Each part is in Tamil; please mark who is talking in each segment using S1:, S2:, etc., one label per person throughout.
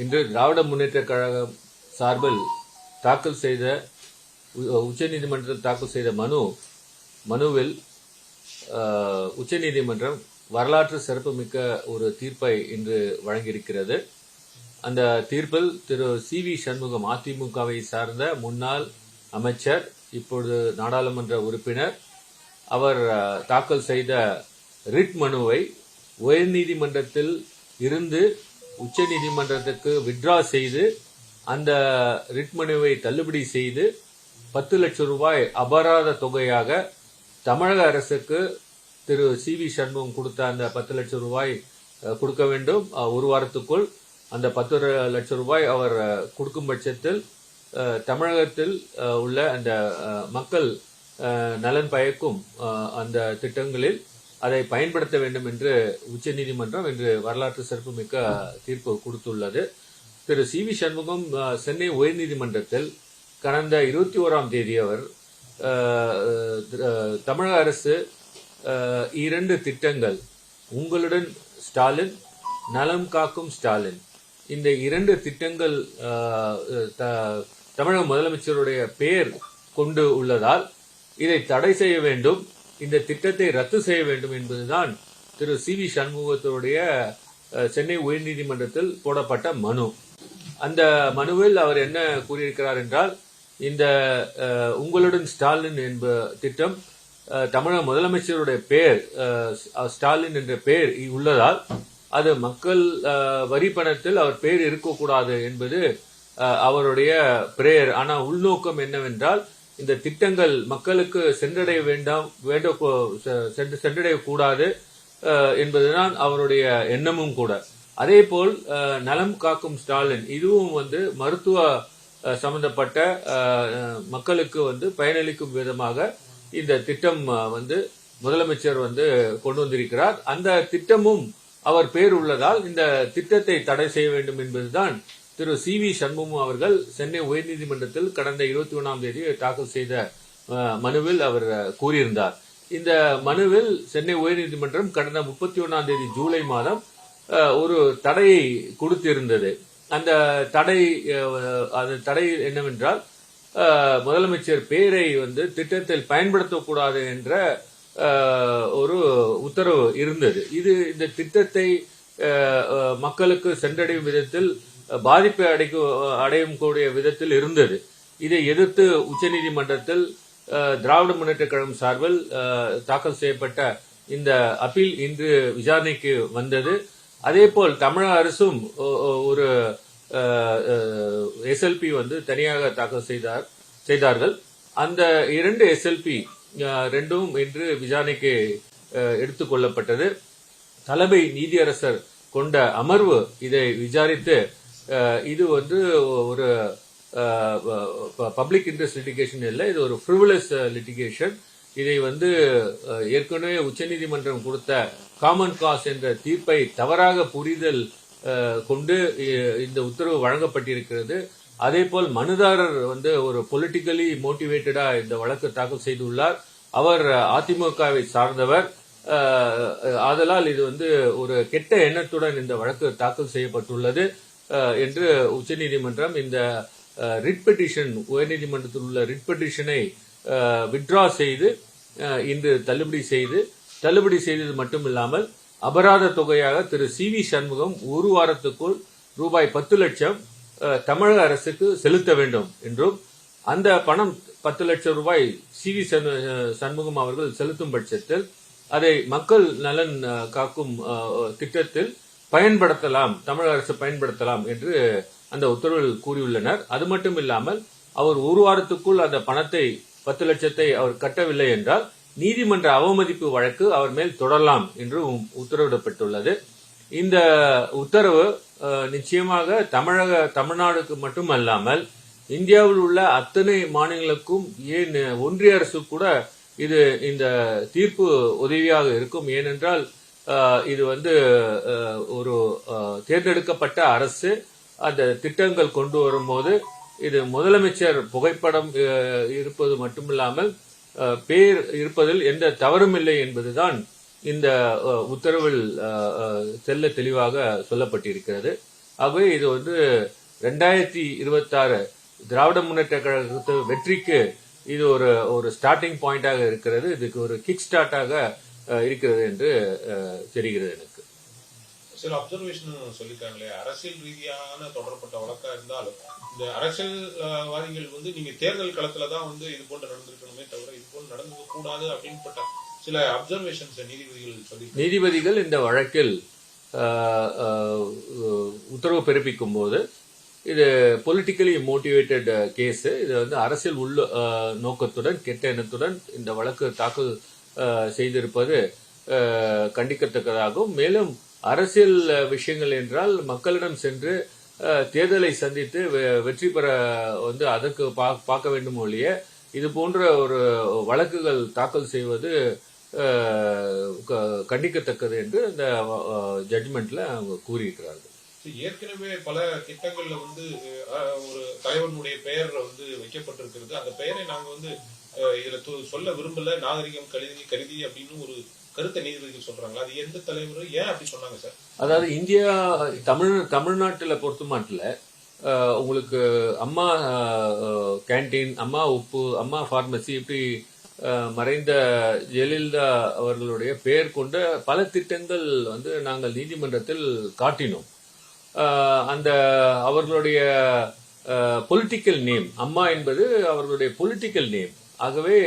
S1: இன்று திராவிட முன்னேற்ற கழகம் சார்பில் தாக்கல் செய்த உச்சநீதிமன்றத்தில் தாக்கல் செய்த மனுவில் உச்சநீதிமன்றம் வரலாற்று சிறப்புமிக்க ஒரு தீர்ப்பை இன்று வழங்கியிருக்கிறது. அந்த தீர்ப்பில் திரு சி.வி. சண்முகம் அதிமுகவை சார்ந்த முன்னாள் அமைச்சர், இப்பொழுது நாடாளுமன்ற உறுப்பினர், அவர் தாக்கல் செய்த ரிட் மனுவை உயர்நீதிமன்றத்தில் இருந்து உச்சநீதிமன்றத்துக்கு வித்ரா செய்து அந்த ரிட் மனுவை தள்ளுபடி செய்து 10 லட்சம் ரூபாய் அபராத தொகையாக தமிழக அரசுக்கு திரு சி.வி. சண்முகம் கொடுத்த அந்த 10 லட்சம் ரூபாய் கொடுக்க வேண்டும். ஒரு வாரத்துக்குள் அந்த 10 லட்சம் ரூபாய் அவர் கொடுக்கும் பட்சத்தில் தமிழகத்தில் உள்ள அந்த மக்கள் நலன் பயக்கும் அந்த திட்டங்களில் அதை பயன்படுத்த வேண்டும் என்று உச்சநீதிமன்றம் இன்று வரலாற்று சிறப்புமிக்க தீர்ப்பு கொடுத்துள்ளது. திரு சி.வி. சண்முகம் சென்னை உயர்நீதிமன்றத்தில் கடந்த 21ஆம் தேதி அவர் தமிழக அரசு 2 திட்டங்கள், உங்களுடன் ஸ்டாலின், நலம் காக்கும் ஸ்டாலின், இந்த 2 திட்டங்கள் தமிழக முதலமைச்சருடைய பெயர் கொண்டு உள்ளதால் இதை தடை செய்ய வேண்டும், இந்த திட்டத்தை ரத்து செய்ய வேண்டும் என்பதுதான் திரு சி.வி. சண்முகத்துடைய சென்னை உயர்நீதிமன்றத்தில் போடப்பட்ட மனு. அந்த மனுவில் அவர் என்ன கூறியிருக்கிறார் என்றால், இந்த உங்களுடன் ஸ்டாலின் என்ப திட்டம் தமிழக முதலமைச்சருடைய பெயர் ஸ்டாலின் என்ற பெயர் உள்ளதால் அது மக்கள் வரி பணத்தில் அவர் பெயர் இருக்கக்கூடாது என்பது அவருடைய பிரேயர். ஆனால் உள்நோக்கம் என்னவென்றால், இந்த திட்டங்கள் மக்களுக்கு சென்றடையக்கூடாது என்பதுதான் அவருடைய எண்ணமும் கூட. அதே போல் நலம் காக்கும் ஸ்டாலின், இதுவும் மருத்துவ சம்பந்தப்பட்ட மக்களுக்கு பயனளிக்கும் விதமாக இந்த திட்டம் முதலமைச்சர் கொண்டு வந்திருக்கிறார். அந்த திட்டமும் அவர் பெயர் உள்ளதால் இந்த திட்டத்தை தடை செய்ய வேண்டும் என்பதுதான் திரு சி.வி. சண்முகம் அவர்கள் சென்னை உயர்நீதிமன்றத்தில் கடந்த 21ஆம் தேதி தாக்கல் செய்த மனுவில் அவர் கூறியிருந்தார். இந்த மனுவில் சென்னை உயர்நீதிமன்றம் கடந்த 31ஆம் தேதி ஜூலை மாதம் ஒரு தடையை கொடுத்திருந்தது. அந்த தடை என்னவென்றால், முதலமைச்சர் பெயரை திட்டத்தில் பயன்படுத்தக்கூடாது என்ற ஒரு உத்தரவு இருந்தது. இந்த திட்டத்தை மக்களுக்கு சென்றடையும் விதத்தில் பாதிப்பை அடையும் கூடிய விதத்தில் இருந்தது. இதை எதிர்த்து உச்சநீதிமன்றத்தில் திராவிட முன்னேற்ற கழகம் சார்பில் தாக்கல் செய்யப்பட்ட இந்த அப்பீல் இன்று விசாரணைக்கு வந்தது. அதேபோல் தமிழக அரசும் ஒரு எஸ்எல்பி தனியாக தாக்கல் செய்தார்கள். அந்த 2 எஸ்எல்பி ரெண்டும் இன்று விசாரணைக்கு எடுத்துக் கொள்ளப்பட்டது. தலைமை நீதியரசர் கொண்ட அமர்வு இதை விசாரித்து, இது ஒரு பப்ளிக் இன்ட்ரெஸ்ட் லிட்டிகேஷன் இல்லை, இது ஒரு ஃப்ரிவிலஸ் லிட்டிகேஷன். இதை ஏற்கனவே உச்சநீதிமன்றம் கொடுத்த காமன் காஸ் என்ற தீர்ப்பை தவறாக புரிதல் கொண்டு இந்த உத்தரவு வழங்கப்பட்டிருக்கிறது. அதேபோல் மனுதாரர் ஒரு பொலிட்டிக்கலி மோட்டிவேட்டடா இந்த வழக்கு தாக்கல் செய்துள்ளார். அவர் அதிமுகவை சார்ந்தவர். ஆதலால் இது ஒரு கெட்ட எண்ணத்துடன் இந்த வழக்கு தாக்கல் செய்யப்பட்டுள்ளது என்று உச்சநீதிமன்றம் இந்த ரிட் பெட்டிஷன், உயர்நீதிமன்றத்தில் உள்ள ரிட் பெட்டிஷனை வித்ரா செய்து இன்று தள்ளுபடி செய்தது மட்டுமில்லாமல் அபராத தொகையாக திரு சி.வி. சண்முகம் ஒரு வாரத்துக்குள் ரூபாய் 10 லட்சம் தமிழக அரசுக்கு செலுத்த வேண்டும் என்றும், அந்த பணம் 10 லட்சம் ரூபாய் சி.வி. சண்முகம் அவர்கள் செலுத்தும் பட்சத்தில் அதை மக்கள் நலன் காக்கும் திட்டத்தில் பயன்படுத்தலாம், தமிழக அரசு பயன்படுத்தலாம் என்று அந்த உத்தரவில் கூறியுள்ளனர். அது மட்டும் இல்லாமல் அவர் ஒரு வாரத்துக்குள் அந்த பணத்தை 10 லட்சத்தை அவர் கட்டவில்லை என்றால் நீதிமன்ற அவமதிப்பு வழக்கு அவர் மேல் தொடரலாம் என்று உத்தரவிடப்பட்டுள்ளது. இந்த உத்தரவு நிச்சயமாக தமிழ்நாடுக்கு மட்டுமல்லாமல் இந்தியாவில் உள்ள அத்தனை மாநிலங்களுக்கும், ஏன் ஒன்றிய அரசு கூட இது இந்த தீர்ப்பு உதவியாக இருக்கும். ஏனென்றால் இது ஒரு தேர்ந்தெடுக்கப்பட்ட அரசு அந்த திட்டங்கள் கொண்டு வரும்போது இது முதலமைச்சர் புகைப்படம் இருப்பது மட்டுமில்லாமல் பேர் இருப்பதில் எந்த தவறும் இல்லை என்பதுதான் இந்த உத்தரவில் தெளிவாக சொல்லப்பட்டிருக்கிறது. ஆகவே இது வந்து 2026 திராவிட முன்னேற்ற கழகத்து வெற்றிக்கு இது ஒரு ஸ்டார்டிங் பாயிண்டாக இருக்கிறது. இதுக்கு ஒரு கிக் ஸ்டார்ட்டாக இருக்கிறது என்று தெரிகிறது எனக்கு.
S2: சில அப்சர்வேஷன் சொல்லிருக்காங்களே, அரசியல் ரீதியான தொடரப்பட்ட வழக்கா இருந்தாலும் இந்த அரசியல்வாதிகள் வந்து நீங்க தேர்தல் களத்துல தான் வந்து இது போன்று நடந்திருக்கணுமே தவிர இது போன்று நடந்துக்க கூடாது அப்படின்பட்ட சில அப்சர்வேஷன்ஸ் நீதிபதிகள் சொல்லி
S1: நீதிபதிகள் இந்த வழக்கில் உத்தரவு பிறப்பிக்கும் போது இது பொலிட்டிக்கலி மோட்டிவேட்டட் கேஸ், இது வந்து அரசியல் நோக்கத்துடன் கெட்ட எண்ணத்துடன் இந்த வழக்கு தாக்கல் செய்திருப்பது கண்டிக்கத்தக்கதாகும். மேலும் அரசியல் விஷயங்கள் என்றால் மக்களிடம் சென்று தேர்தலை சந்தித்து வெற்றி பெற வந்து அதற்கு பார்க்க வேண்டும் ஒழிய இது போன்ற ஒரு வழக்குகள் தாக்கல் செய்வது கண்டிக்கத்தக்கது என்று இந்த ஜட்ஜ்மெண்ட்ல அவங்க கூறியிருக்கிறார்கள்.
S2: ஏற்கனவே பல திட்டங்கள்ல வந்து ஒரு தலைவனுடைய பெயர் வந்து வைக்கப்பட்டிருக்கிறது. அந்த பெயரை நாங்க வந்து இதுல சொல்ல விரும்பல, நாகரிகம் கருதி அப்படின்னு ஒரு கருத்தை நீதிபதிகள் சொல்றாங்க. அது எந்த தலைவர் ஏன் அப்படி சொன்னாங்க சார்?
S1: அதாவது இந்தியா தமிழ்நாட்டில் பொறுத்தமாட்டில் உங்களுக்கு அம்மா கேன்டீன், அம்மா உப்பு, அம்மா பார்மசி, இப்படி மறைந்த ஜெயலலிதா அவர்களுடைய பெயர் கொண்ட பல திட்டங்கள் வந்து நாங்கள் நீதிமன்றத்தில் காட்டினோம். அந்த அவர்களுடைய பொலிட்டிக்கல் நேம், அம்மா என்பது அவர்களுடைய பொலிட்டிக்கல் நேம். ஆகவே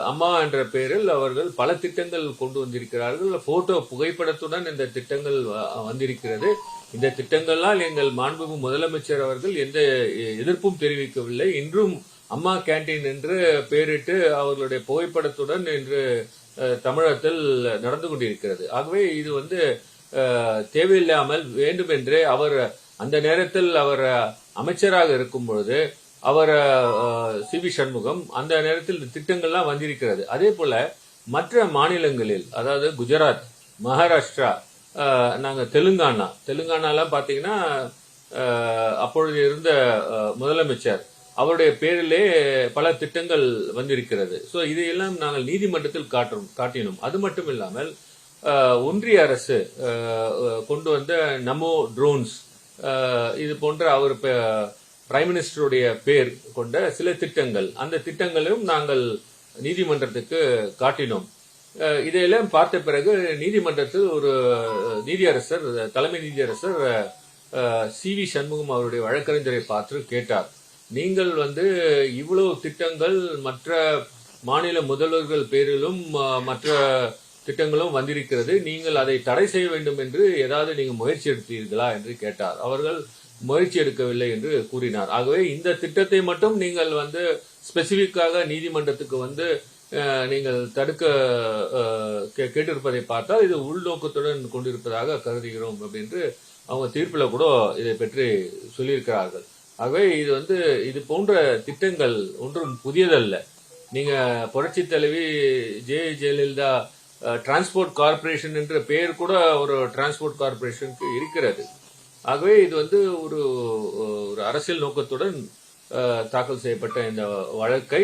S1: அம்மா என்ற பெயரில் அவர்கள் பல திட்டங்கள் கொண்டு வந்திருக்கிறார்கள். போட்டோ புகைப்படத்துடன் இந்த திட்டங்கள் வந்திருக்கிறது. இந்த திட்டங்களால் எங்கள் மாண்புமிகு முதலமைச்சர் அவர்கள் எந்த எதிர்ப்பும் தெரிவிக்கவில்லை. இன்றும் அம்மா கேன்டீன் என்று பெயரிட்டு அவர்களுடைய புகைப்படத்துடன் இன்று தமிழகத்தில் நடந்து கொண்டிருக்கிறது. ஆகவே இது வந்து தேவையில்லாமல் வேண்டுமென்றே அவர் அந்த நேரத்தில் அவர் அமைச்சராக இருக்கும் பொழுது அவர் சி.வி. சண்முகம் அந்த நேரத்தில் திட்டங்கள்லாம் வந்திருக்கிறது. அதே போல மற்ற மாநிலங்களில், அதாவது குஜராத், மகாராஷ்டிரா, நாங்கள் தெலுங்கானாலாம் பார்த்தீங்கன்னா அப்பொழுது இருந்த முதலமைச்சர் அவருடைய பேரிலே பல திட்டங்கள் வந்திருக்கிறது. ஸோ இதையெல்லாம் நாங்கள் நீதிமன்றத்தில் காட்டினோம். அது மட்டும் இல்லாமல் ஒன்றிய அரசு கொண்டு வந்த நமோ ட்ரோன்ஸ், இது போன்ற அவர் பிரைம் மினிஸ்டருடைய பேர் கொண்ட சில திட்டங்கள், அந்த திட்டங்களையும் நாங்கள் நீதிமன்றத்துக்கு காட்டினோம். இதையெல்லாம் பார்த்த பிறகு நீதிமன்றத்தில் ஒரு நீதியரசர், தலைமை நீதியரசர் சி.வி. சண்முகம் அவருடைய வழக்கறிஞரை பார்த்து கேட்டார், நீங்கள் வந்து இவ்வளவு திட்டங்கள் மற்ற மாநில முதல்வர்கள் பேரிலும் மற்ற திட்டங்களும் வந்திருக்கிறது, நீங்கள் அதை தடை செய்ய வேண்டும் என்று ஏதாவது நீங்கள் முயற்சி எடுத்தீர்களா என்று கேட்டார். அவர்கள் முயற்சி எடுக்கவில்லை என்று கூறினார். ஆகவே இந்த திட்டத்தை மட்டும் நீங்கள் வந்து ஸ்பெசிபிக்காக நீதிமன்றத்துக்கு வந்து நீங்கள் தடுக்க கேட்டிருப்பதை பார்த்தால் இது உள்நோக்கத்துடன் கொண்டிருப்பதாக கருதுகிறோம் அப்படின்னு அவங்க தீர்ப்பில் கூட இதை பற்றி சொல்லியிருக்கிறார்கள். ஆகவே இது வந்து இது போன்ற திட்டங்கள் ஒன்றும் புதியதல்ல. நீங்க புரட்சி தலைவி ஜெயலலிதா டிரான்ஸ்போர்ட் கார்பரேஷன் என்ற பெயர் கூட ஒரு டிரான்ஸ்போர்ட் கார்பரேஷனுக்கு இருக்கிறது. ஆகவே இது வந்து ஒரு அரசியல் நோக்கத்துடன் தாக்கல் செய்யப்பட்ட இந்த வழக்கை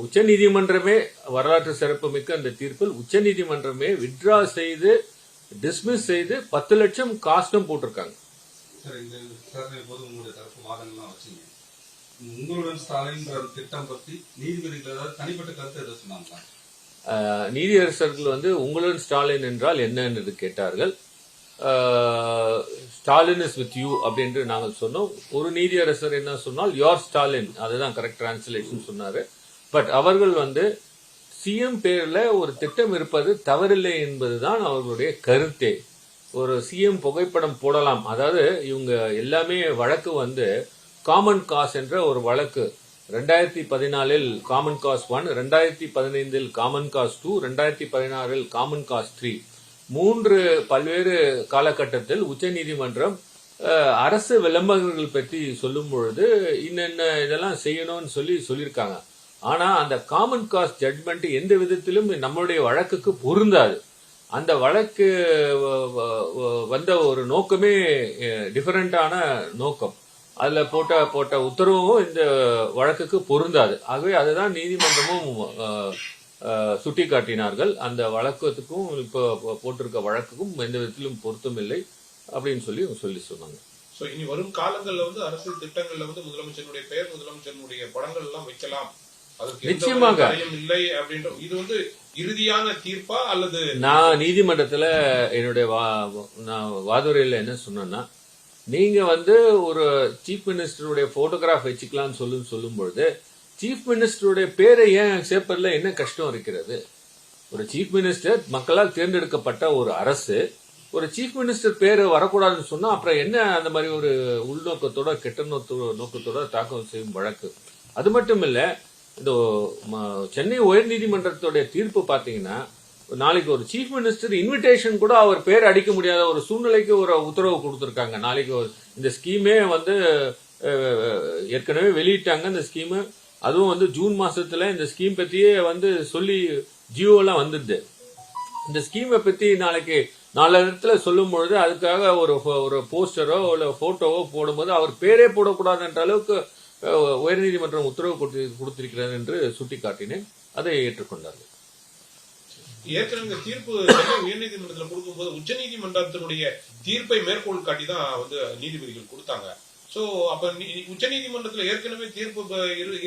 S1: உச்ச நீதிமன்றமே, வரலாற்று சிறப்பு மிக்க அந்த தீர்ப்பில் உச்ச நீதிமன்றமே வித்ரா செய்து டிஸ்மிஸ் செய்து 10 லட்சம் காஸ்டும் போட்டிருக்காங்க.
S3: உங்களுடன் ஸ்டாலின் திட்டம் பற்றி நீதிபதிகள் தனிப்பட்ட கருத்து எதை சொன்னாங்களா?
S1: நீதியரசர்கள் வந்து உங்களுடன் ஸ்டாலின் என்றால் என்ன என்று கேட்டார்கள். ஸ்டாலின் இஸ் வித் யூ அப்படின்னு நாங்கள் சொன்னோம். ஒரு நீதியரசர் என்ன சொன்னால் யோர் ஸ்டாலின், அதுதான் கரெக்ட் டிரான்ஸ்லேஷன் சொன்னாரு. பட் அவர்கள் வந்து சிஎம் பேர்ல ஒரு திட்டம் இருப்பது தவறில்லை என்பதுதான் அவர்களுடைய கருத்தே. ஒரு சிஎம் புகைப்படம் போடலாம். அதாவது இவங்க எல்லாமே வழக்கு வந்து காமன் காஸ் என்ற ஒரு வழக்கு 2014 common cos 1, 2015 common cos 2, 2016 common cos 3, 3 பல்வேறு காலகட்டத்தில் உச்ச நீதிமன்றம் அரசு விளம்பரங்கள் பற்றி சொல்லும் பொழுது இன்னென்ன இதெல்லாம் செய்யணும்னு சொல்லியிருக்காங்க. ஆனா அந்த காமன் காஸ் ஜட்மெண்ட் எந்த விதத்திலும் நம்மளுடைய வழக்குக்கு பொருந்தாது. அந்த வழக்கு வந்த ஒரு நோக்கமே டிஃபரெண்டான நோக்கம். அதுல போட்ட உத்தரவும் இந்த வழக்குக்கு பொருந்தாது. ஆகவே அதுதான் நீதிமன்றமும் சுட்டி காட்டினார்கள். அந்த வழக்கத்துக்கும் இப்போ போட்டிருக்க வழக்குக்கும் எந்த விதத்திலும் பொருத்தம் இல்லை. அப்படின்னு சொல்லி சொன்னாங்க.
S2: சோ இனி வரும் காலங்கள்ல வந்து அரசியல் திட்டங்கள்ல வந்து முதலமைச்சருடைய பெயர், முதலமைச்சருடைய படங்கள் எல்லாம் வைக்கலாம், அதற்கு
S1: நிச்சயமாக
S2: இல்லை அப்படின்ற இது வந்து இறுதியான தீர்ப்பா அல்லது?
S1: நான் நீதிமன்றத்துல என்னுடைய நான் வாதுரையில என்ன சொன்னேன்னா, நீங்க வந்து ஒரு சீஃப் மினிஸ்டருடைய போட்டோகிராஃப் வச்சுக்கலாம்னு சொல்லும் பொழுது சீஃப் மினிஸ்டருடைய பேரை ஏன் சேர்ப்பதில் என்ன கஷ்டம் இருக்கிறது? ஒரு சீஃப் மினிஸ்டர் மக்களால் தேர்ந்தெடுக்கப்பட்ட ஒரு அரசு ஒரு சீஃப் மினிஸ்டர் பேரு வரக்கூடாதுன்னு சொன்னா அப்புறம் என்ன அந்த மாதிரி ஒரு உள்நோக்கத்தோட கெட்ட நோக்கத்தோட தாக்கல் செய்யும் வழக்கு. அது மட்டும் இல்ல, இந்த சென்னை உயர்நீதிமன்றத்துடைய தீர்ப்பு பாத்தீங்கன்னா, நாளைக்கு ஒரு சீஃப் மினிஸ்டர் இன்விடேஷன் கூட அவர் பேர் அடிக்க முடியாத ஒரு சூழ்நிலைக்கு ஒரு உத்தரவு கொடுத்திருக்காங்க. நாளைக்கு இந்த ஸ்கீமே வந்து ஏற்கனவே வெளியிட்டாங்க. இந்த ஸ்கீமு அதுவும் வந்து ஜூன் மாசத்துல இந்த ஸ்கீம் பத்தியே வந்து சொல்லி ஜியோ எல்லாம் வந்துடுது. இந்த ஸ்கீமை பத்தி நாளைக்கு 4 இடத்துல சொல்லும் பொழுது அதுக்காக ஒரு போஸ்டரோ இல்ல போட்டோவோ போடும்போது அவர் பேரே போடக்கூடாது என்ற அளவுக்கு உயர்நீதிமன்றம் உத்தரவு கொடுத்திருக்கிறது என்று சுட்டிக்காட்டினேன். அதை ஏற்றுக்கொண்டார்கள்.
S2: ஏற்கனவே இந்த தீர்ப்பு உயர்நீதிமன்றத்தில் கொடுக்கும்போது உச்சநீதிமன்றத்தினுடைய தீர்ப்பை மேற்கோள் காட்டி தான் வந்து நீதிபதிகள் கொடுத்தாங்க. சோ அப்ப உச்சநீதிமன்றத்துல ஏற்கனவே தீர்ப்பு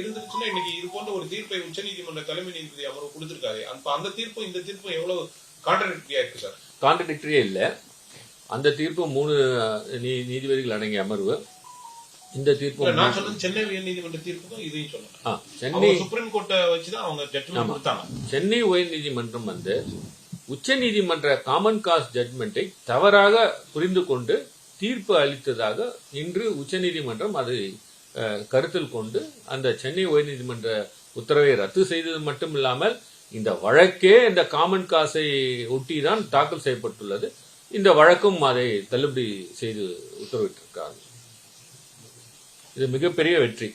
S2: இருந்துச்சுன்னா இன்னைக்கு இது போன்ற ஒரு தீர்ப்பை உச்சநீதிமன்ற தலைமை நீதிபதி அமர்வு கொடுத்திருக்காரு. அந்த தீர்ப்பு இந்த தீர்ப்பு எவ்வளவு கான்ட்ராடிக்டரியா இருக்கு சார்?
S1: கான்ட்ராடிக்டரியே இல்ல. அந்த தீர்ப்பு 3 நீதிபதிகள் அடங்கிய அமர்வு. இந்த தீர்ப்பு
S2: நான் சொன்னது சென்னை உயர்நீதிமன்ற தீர்ப்புக்கும் இதையும் சொன்னேன்.
S1: சென்னை
S2: சுப்ரீம் கோர்ட்டை வச்சுதான் அவங்க ஜட்ஜ்மெண்ட் கொடுத்தாங்க.
S1: சென்னை உயர்நீதிமன்றம் வந்து உச்சநீதிமன்ற காமன் காஸ் ஜட்மெண்டை தவறாக புரிந்து கொண்டு தீர்ப்பு அளித்ததாக இன்று உச்சநீதிமன்றம் அதை கருத்தில் கொண்டு அந்த சென்னை உயர்நீதிமன்ற உத்தரவை ரத்து செய்தது மட்டும் இல்லாமல் இந்த வழக்கே இந்த காமன் காசை ஒட்டிதான் தாக்கல் செய்யப்பட்டுள்ளது. இந்த வழக்கும் அதை தள்ளுபடி செய்து உத்தரவிட்டிருக்காங்க. இது மிகப்பெரிய வெற்றி.